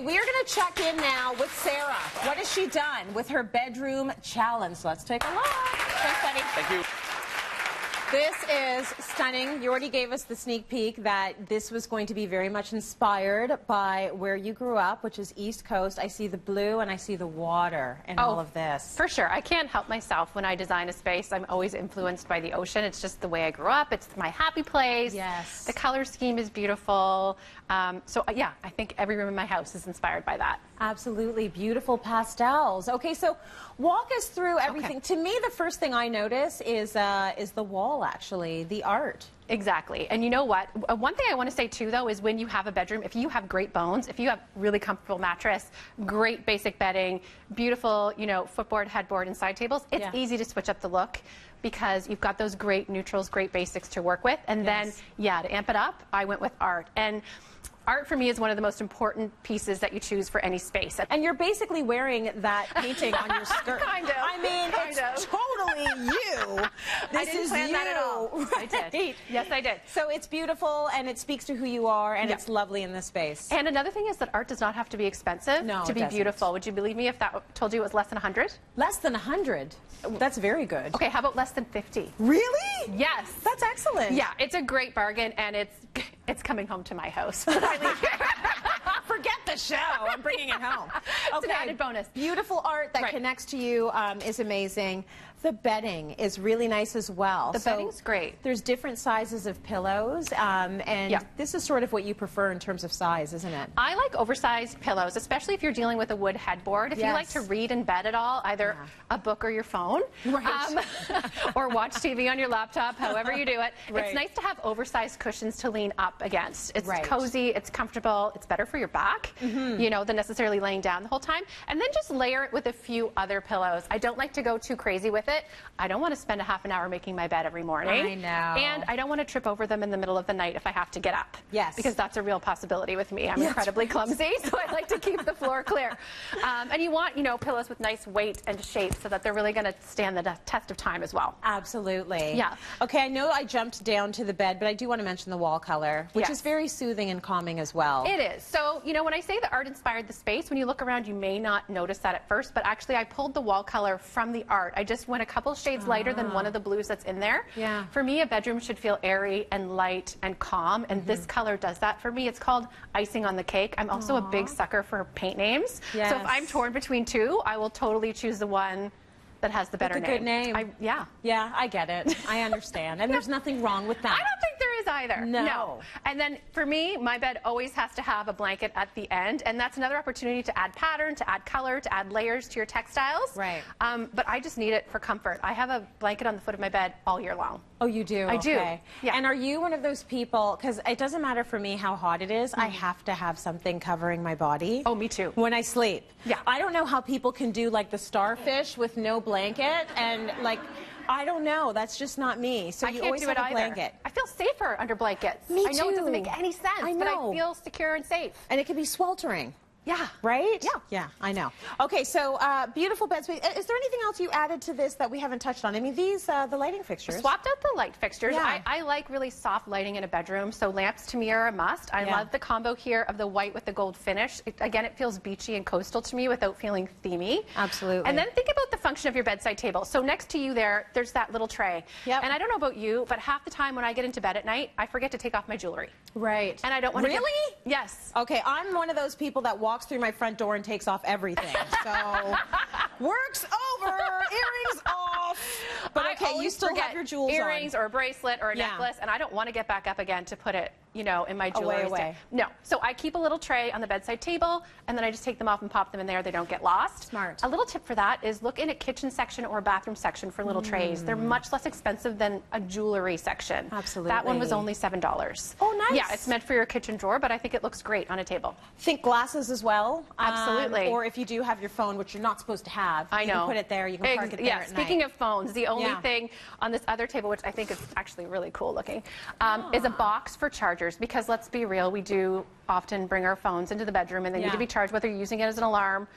we are going to check in now with Sarah. What has she done with her bedroom challenge? Let's take a look. Thanks, Betty. Thank you. This is stunning. You already gave us the sneak peek that this was going to be very much inspired by where you grew up, which is East Coast. I see the blue and I see the water in all of this. For sure. I can't help myself when I design a space. I'm always influenced by the ocean. It's just the way I grew up. It's my happy place. Yes. The color scheme is beautiful. Yeah, I think every room in my house is inspired by that. Absolutely. Beautiful pastels. Okay, so walk us through everything. Okay. To me, the first thing I notice is the wall, actually, the art. Exactly. And you know what? One thing I want to say, too, though, is when you have a bedroom, if you have great bones, if you have really comfortable mattress, great basic bedding, beautiful, you know, footboard, headboard, and side tables, it's easy to switch up the look because you've got those great neutrals, great basics to work with. And then, yeah, to amp it up, I went with art. And art for me is one of the most important pieces that you choose for any space. And you're basically wearing that painting on your skirt. Kind of. I mean, it's totally you. This I didn't is plan you. that at all. Right? I did. Yes, I did. So it's beautiful and it speaks to who you are and it's lovely in this space. And another thing is that art does not have to be expensive to be beautiful. Would you believe me if that told you it was less than 100? Less than 100? That's very good. Okay, how about less than 50? Really? Yes. That's excellent. Yeah, it's a great bargain and it's coming home to my house. Forget the show. I'm bringing it home. It's an added bonus. Beautiful art that connects to you is amazing. The bedding is really nice as well. The bedding's great. There's different sizes of pillows, and this is sort of what you prefer in terms of size, isn't it? I like oversized pillows, especially if you're dealing with a wood headboard. If you like to read in bed at all, either a book or your phone, or watch TV on your laptop, however you do it. It's nice to have oversized cushions to lean up against. It's cozy, it's comfortable, it's better for your back, you know, than necessarily laying down the whole time. And then just layer it with a few other pillows. I don't like to go too crazy with it. I don't want to spend a half an hour making my bed every morning. I know. And I don't want to trip over them in the middle of the night if I have to get up. Yes. Because that's a real possibility with me. I'm incredibly clumsy, so I like to keep the floor clear. And you want, you know, pillows with nice weight and shape so that they're really going to stand the test of time as well. Absolutely. Yeah. Okay, I know I jumped down to the bed, but I do want to mention the wall color, which is very soothing and calming as well. It is. So, you know, when I say the art inspired the space, when you look around, you may not notice that at first, but actually I pulled the wall color from the art. I just went a couple shades lighter than one of the blues that's in there. Yeah. For me, a bedroom should feel airy and light and calm, and this color does that for me. It's called icing on the cake. I'm also a big sucker for paint names. Yes. So if I'm torn between two, I will totally choose the one that has the better name. Good name. Yeah, I get it. I understand. And there's nothing wrong with that. I don't think there is either. No. And then for me, my bed always has to have a blanket at the end, and that's another opportunity to add pattern, to add color, to add layers to your textiles. Right. But I just need it for comfort. I have a blanket on the foot of my bed all year long. Oh, you do? I do. Yeah. And are you one of those people, because it doesn't matter for me how hot it is, I have to have something covering my body. Oh, me too. When I sleep. Yeah. I don't know how people can do like the starfish with no blanket and like, I don't know. That's just not me. So you always have a blanket. I feel safer under blankets. Me too. I know it doesn't make any sense, but I feel secure and safe. And it can be sweltering. Yeah. Right? Yeah. Yeah, I know. Okay, so beautiful bed space. Is there anything else you added to this that we haven't touched on? I mean, these, the lighting fixtures. Swapped out the light fixtures. Yeah. I like really soft lighting in a bedroom, so lamps to me are a must. I love the combo here of the white with the gold finish. Again, it feels beachy and coastal to me without feeling themey. Absolutely. And then think about the function of your bedside table. So next to you there's that little tray. Yep. And I don't know about you, but half the time when I get into bed at night, I forget to take off my jewelry. Right. And I don't want to. Really? Yes. Okay, I'm one of those people that walks through my front door and takes off everything. So, work's over, earrings off. But okay, you still have your jewels earrings or a bracelet or a necklace, and I don't want to get back up again to put it, you know, in my jewelry. Away. No. So I keep a little tray on the bedside table, and then I just take them off and pop them in there. They don't get lost. Smart. A little tip for that is look in a kitchen section or a bathroom section for little trays. They're much less expensive than a jewelry section. Absolutely. That one was only $7. Oh, nice. Yeah, it's meant for your kitchen drawer, but I think it looks great on a table. Think glasses as well. Absolutely. Or if you do have your phone, which you're not supposed to have, you can put it there. You can park it there at Speaking night. of phones, the only thing on this other table, which I think is actually really cool looking, is a box for charging. chargers, because let's be real, we do often bring our phones into the bedroom and they need to be charged, whether you're using it as an alarm.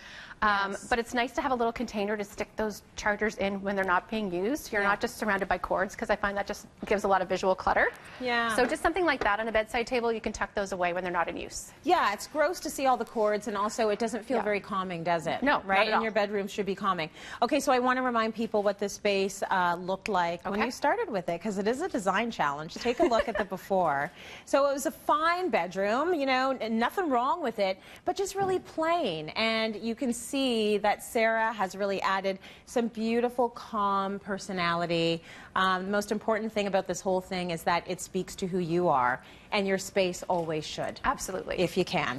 But it's nice to have a little container to stick those chargers in when they're not being used. You're not just surrounded by cords, because I find that just gives a lot of visual clutter. Yeah. So just something like that on a bedside table, you can tuck those away when they're not in use. Yeah, it's gross to see all the cords, and also it doesn't feel very calming, does it? No, right? not at all. And your bedroom should be calming. Okay, so I want to remind people what this space looked like when you started with it, because it is a design challenge. Take a look at the before. So it was a fine bedroom, you know, nothing wrong with it, but just really plain. And you can see that Sarah has really added some beautiful, calm personality. The most important thing about this whole thing is that it speaks to who you are, and your space always should. Absolutely. If you can.